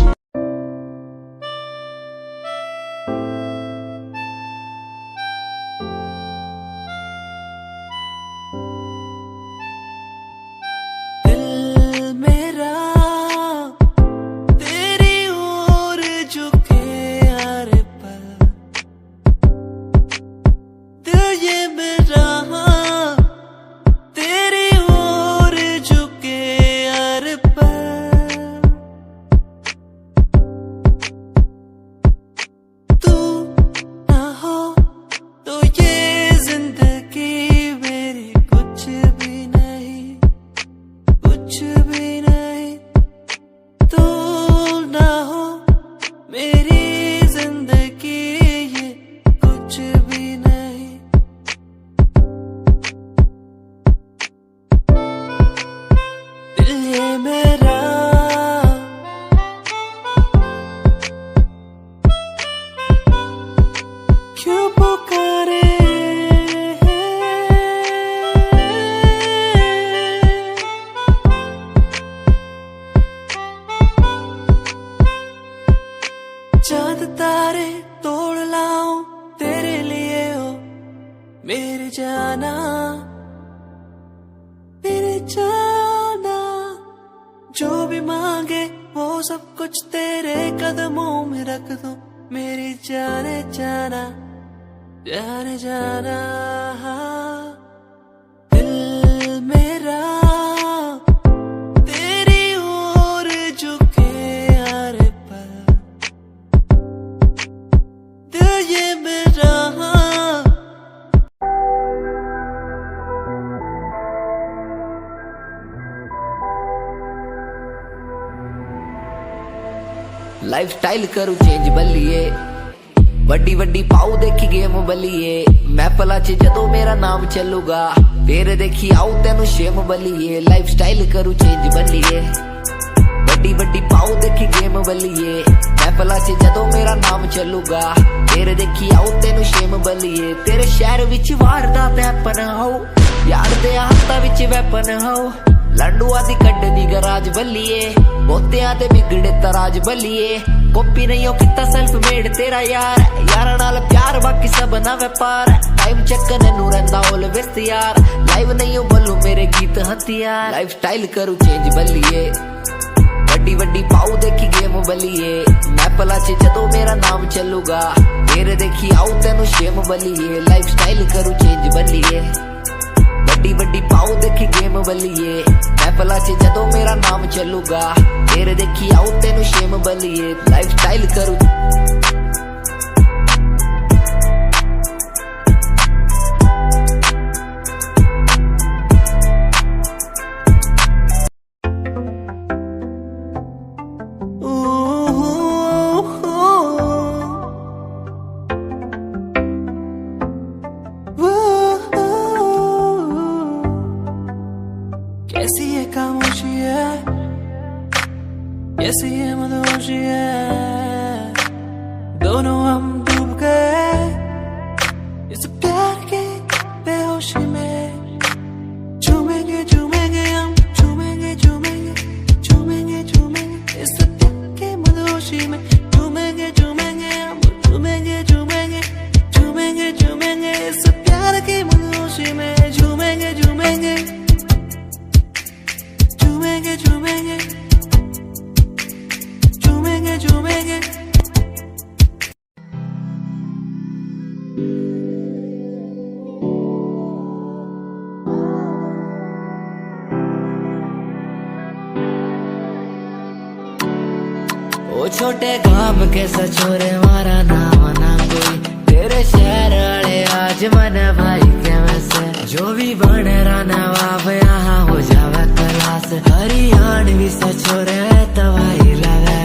चांद तारे तोड़ लाऊं तेरे लिए हो मेरे जाना, मेरे जाना। जो भी मांगे वो सब कुछ तेरे कदमों में रख दो मेरी जाने जाना, जाने जाना। दिल मेरा तेरी ओर झुके हर पल, दिल ये मेरा। लाइफ स्टाइल करूं चेंज बल्लिए, वड्डी वड्डी पाऊ देखी गेम बल्लिए। महफला च जदों मेरा नाम चलूगा फिर देखी आऊ तेनू शेम बल्लिए। लाइफ स्टाइल करूं चेंज बल्लिए, ਵੱਡੀ ਵੱਡੀ ਪਾਉ ਦੇਖੀ ਗੇਮ ਬੱਲੀਏ ਮੈਪਲਾਂ 'ਚ ਜਦੋਂ ਮੇਰਾ ਨਾਮ ਚੱਲੂਗਾ ਤੇਰੇ ਦੇਖੀ ਆਉ ਤੈਨੂੰ ਸ਼ੇਮ ਬੱਲੀਏ ਤੇਰੇ ਸ਼ਹਿਰ ਵਿੱਚ ਵਾਰਦਾਤ ਹੈਪਨ ਹੋ ਯਾਰ ਦੇ ਹੱਥਾਂ ਵਿੱਚ ਵੈਪਨ ਹੋ ਲੰਡੂਆਂ ਦੀ ਕੱਢਦੀ ਗਰਾਜ ਬੱਲੀਏ ਬੋਤਿਆਂ ਤੇ ਵਿਗੜੇ ਤਰਾਜ ਬੱਲੀਏ ਕਾਪੀ ਨਹੀਂ ਉਹ ਕੀਤਾ ਸੈਲਫ ਮੇਡ ਤੇਰਾ ਯਾਰਾਂ ਨਾਲ ਪਿਆਰ ਬਾਕੀ ਸਭ ਨਾ ਵਪਾਰ ਟਾਈਮ ਚੱਕਣ ਨੂੰ ਰਹਿੰਦਾ ਆਲਵੇਸ ਤਿਆਰ ਲਾਈਵ ਨਹੀਂ ਉਹ ਬੱਲੂ ਮੇਰੇ ਗੀਤ ਹਥਿਆਰ ਲਾਈਫ ਸਟਾਈਲ ਕਰੂ ਚੇਂਜ ਬੱਲੀਏ ਵੱਡੀ ਵੱਡੀ ਪਾਉ ਦੇਖੀ ਗੇਮ ਬੱਲੀਏ ਮੈਪਲਾਂ 'ਚ ਜਦੋਂ ਮੇਰਾ ਨਾਮ ਚੱਲੂਗਾ ਤੇਰੇ ਦੇਖੀ ਆਉ ਤੈਨੂੰ ਸ਼ੇਮ ਬੱਲੀਏ ਲਾਈਫ ਸਟਾਈਲ ਕਰੂ ਚੇਂਜ ਬੱਲੀਏ ਵੱਡੀ ਵੱਡੀ ਪਾਉ ਦੇਖੀ ਗੇਮ ਬੱਲੀਏ ਮੈਪਲਾਂ 'ਚ ਜਦੋਂ ਮੇਰਾ ਨਾਮ ਚੱਲੂਗਾ ਤੇਰੇ ਦੇਖੀ ਆਉ ਤੈਨੂੰ ਸ਼ੇਮ ਬੱਲੀਏ ਲਾਈਫ ਸਟਾਈਲ ਕਰੂ कैसी ये खामोशी है कैसी ये मदहोशी है दोनों हम डूब गए इस प्यार के बेहोशी में झूमेंगे झूमेंगे हम झूमेंगे झूमेंगे झूमेंगे झूमेंगे इस प्यार के मदहोशी में झूमेंगे झूमेंगे हम झूमेंगे झूमेंगे झूमेंगे झूमेंगे इस प्यार की मदहोशी में झूमेंगे झूमेंगे झूमेंगे झूमेंगे झूमेंगे झूमेंगे ओ छोटे काम के सचोरे मारा नाम ना कोई तेरे शहर वाले आज मन भाई के वैसे जो भी बन रहा नवाब यहाँ हो जावे क्लास हरियाणवी सचोरे तवाई लगे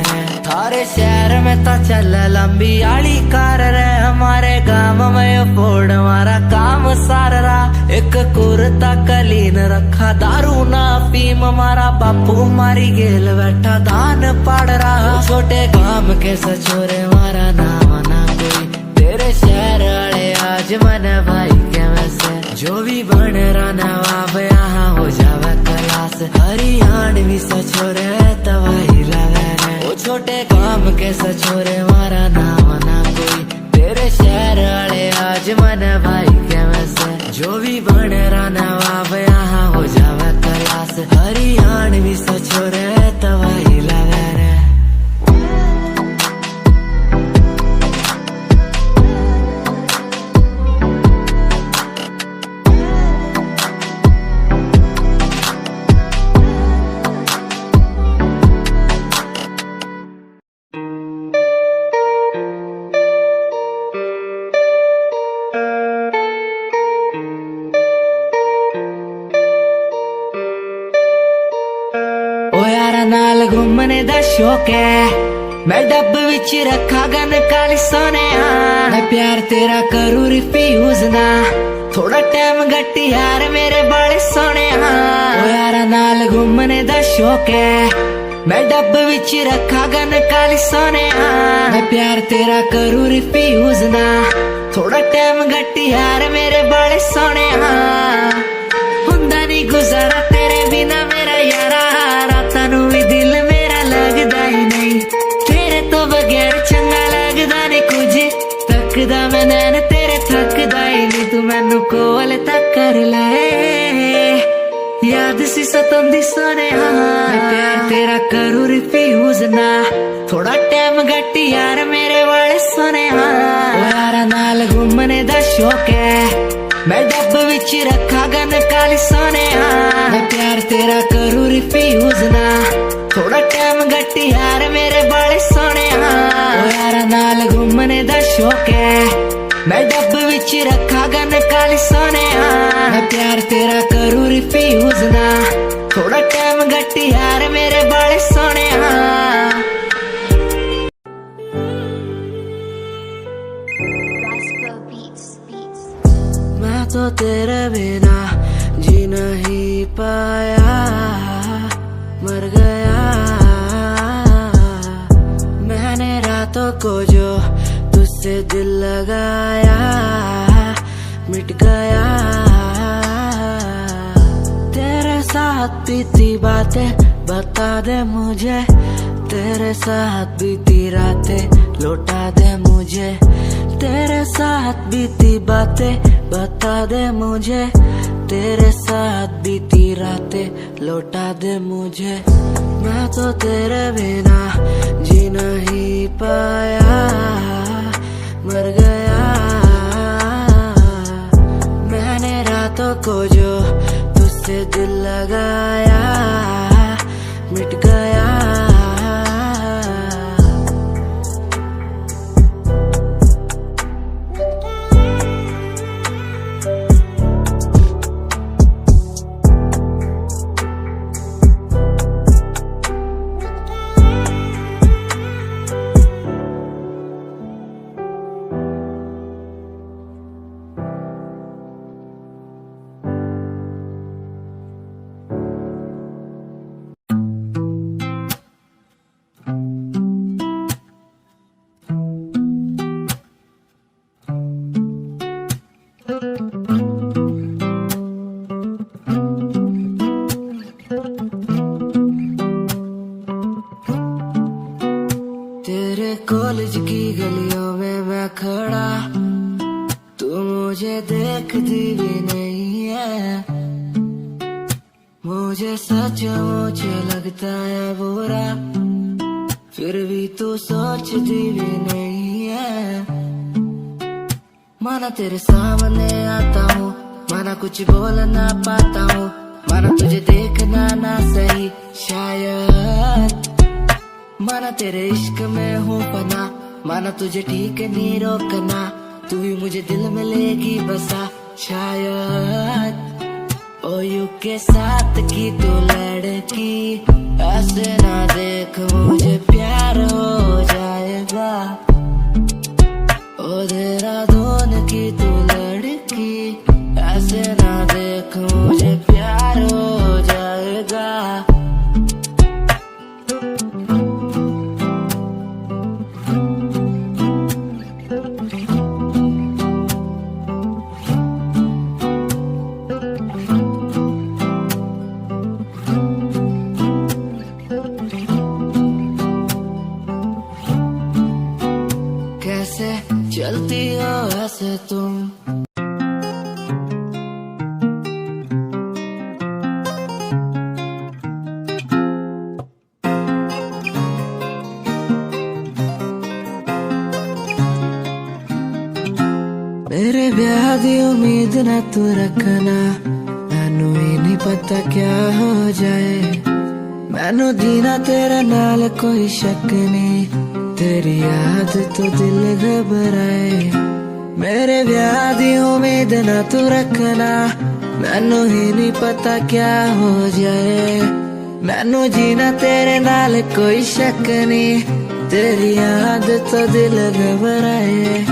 थारे शहर में तो चल लंबी आली कार रे हमारे गांव में फोड़ हमारा काम सार रहा एक कुर्ता कलीन रखा दारू ना फीम हमारा बापू मारी गेल बैठा दान पाड़ रहा छोटे काम के सचोरे मारा नाम ना कोई तेरे शहर वाले आज मन भाई के वैसे जो भी बन रहा नवाब यहाँ हो जावे क्लास हरियाणवी सचोरे तवाई लगे वो छोटे काम के सचोरे मारा नाम ना कोई तेरे शहर वाले आज मन भाई के वैसे जो भी बन रहा नवाब यहाँ हो जावे क्लास हरियाणवी सचोरे तवाई लगे रे नाल घूमने दा शौक है मैं डब विच रखा गन काली सोने मैं प्यार तेरा करूँ रिफ्यूज ना थोड़ा टाइम गट्टी यार मेरे बड़े सोने ओ यारा नाल घूमने दा शौक है मैं डब विच रखा गन काली सोने मैं प्यार तेरा करूँ रिफ्यूज ना थोड़ा टाइम गट्टी यार मेरे बड़े सोने हुंदा नहीं गुजारा तेरे बिना मेरा यारा रातां नूं भी दिल मेरा लगदा ही नहीं तेरे तो बगैर चंगा लगदा नहीं कुछ तकदा मैं नैन तेरे थकदा ही नहीं तू मैनू कोल तक कर ले याद सी सतांदी सोने मैं प्यार तेरा करूँ रिफ्यूज ना थोड़ा टाइम गट्टी यार मेरे वाले सोने यारा नाल घूमने दा शौक है मैं डब विच रखा गन काली सोने मैं प्यार तेरा करूँ रिफ्यूज ना थोड़ा टाइम गट्टी यार मेरे बड़े सोने यारा नाल घूमने दा शौक है मैं डब विच रखा गन काली सोने मैं प्यार तेरा करूँ रिफ्यूज ना थोड़ा टाइम गट्टी यार मेरे बड़े सोने मैं तो तेरे बिना जी नहीं पाया मर गया रातों को जो तुझसे दिल लगाया मिट गया। तेरे साथ बीती बातें बता दे मुझे, तेरे साथ बीती रातें लौटा दे मुझे। तेरे साथ बीती बातें बता दे मुझे, तेरे साथ बीती रातें लौटा दे मुझे। मैं तो तेरे बिना जी नहीं पाया, मर गया। मैंने रातों को जो तुझसे दिल लगाया मिट गया। तेरे कॉलेज की गलियों में मैं खड़ा, तू मुझे देखती भी नहीं है। मुझे सचमुच लगता है बुरा, फिर भी तू सोचती भी नहीं है। माना तेरे सामने आता हूँ, माना कुछ बोल ना पाता हूँ, माना तुझे देखना ना सही शायद। माना तेरे इश्क में हूँ पना, माना तुझे ठीक नहीं रोकना, तू भी मुझे दिल में लेगी बसा शायद। ओ यू के साथ की तू लड़की, ऐसे ना देख मुझे प्यार हो जाएगा। ओ देहरादून की तू लड़की, ऐसे ना देख मुझे प्यार हो जाएगा। कैसे चलती हो ऐसे तुम, मेरे ब्याह दी उम्मीद ना तू रखना, मैनू ही नहीं पता क्या हो जाए। मैनू जीना तेरे नाल कोई शक नहीं, तेरी याद तो दिल घबराए। मेरे ब्याह दी उम्मीद ना तू रखना, मैनू ही नहीं पता क्या हो जाए। मैनू जीना तेरे नाल कोई शक नहीं, तेरी याद तो दिल घबराए।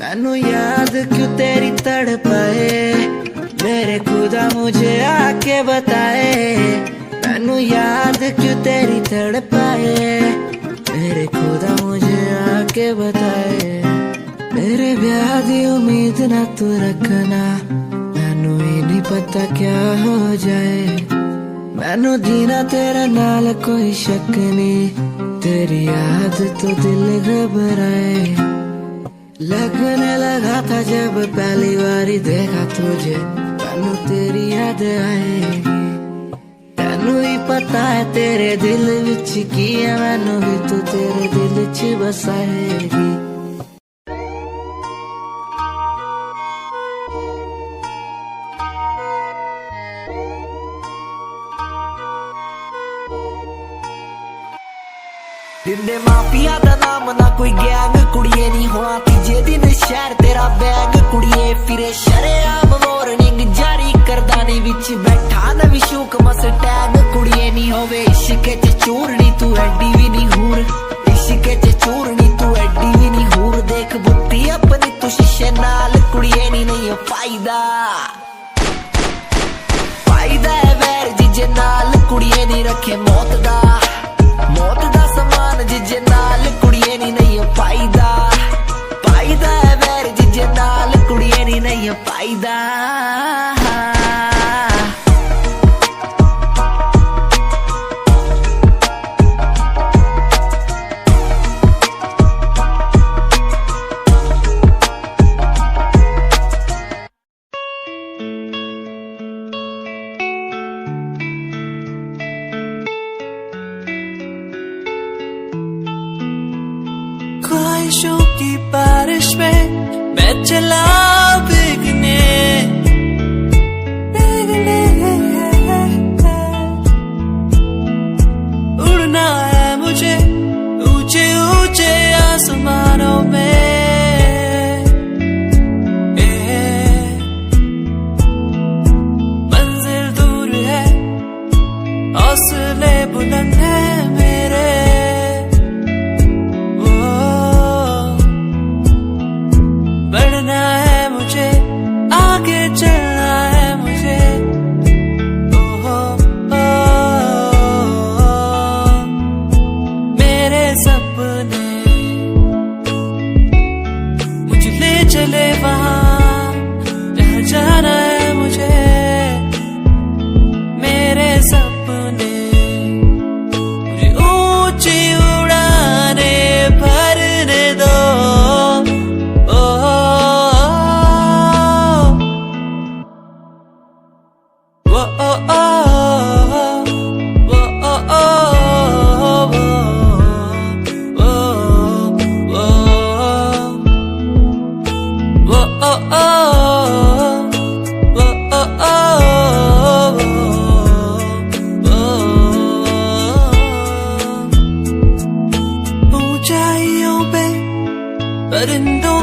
मैनू याद क्यों तेरी तड़पाए, मेरे खुदा मुझे आके बताए। मैनू याद क्यों तेरी तड़पाए, मेरे खुदा मुझे आके बताए। मेरे ब्याह दी उम्मीद ना तू रखना, मैनू ही नहीं पता क्या हो जाए। मैनू जीना तेरे नाल कोई शक नहीं, तेरी याद तो दिल घबराए। लगने लगा था जब पहली बारी देखा तुझे, मैनू तेरी याद आएगी। तैनू ही पता है तेरे दिल विच की है, मैनू भी तू तेरे दिल च बसाएगी। दिंदे माफिया दा नाम ना कोई गैंग, कुड़िए नहीं होना तीजे दिन शहर तेरा बैग। कुड़िए फिरे शरेआम वार्निंग जारी करदा नी, विच बैठा नवी शूक मस टैग। कुड़िए नहीं होवे इश्क च चूरनी, तू एडी भी नहीं हूर। इश्क च चूरनी तू एडी भी नहीं हूर। देख बुत्ती अपनी तू शीशे नाल, कुड़िए नहीं फायदा। फायदा है वैर जिजे नाल, कुड़िए नहीं रखे मौत दा। मौत दा समान जिजे नाल, कुड़िए नहीं नहीं फायदा फायदा है मेरे जिजे नाल कुड़िए नी नहीं फायदा ख्वाहिशों की बारिश में मैं चला भीगने उड़ना है मुझे ऊंचे ऊंचे आसमानों में मंजिल दूर है हौसले बुलंद है मेरे बढ़ना है मुझे आगे चलना है मुझे मेरे सपने मुझे ले चले वहाँ जहाँ जाना है मुझे मेरे सपने मुझे ऊंची उड़ाने भरने दो ऊंचाइयों पे परिंदों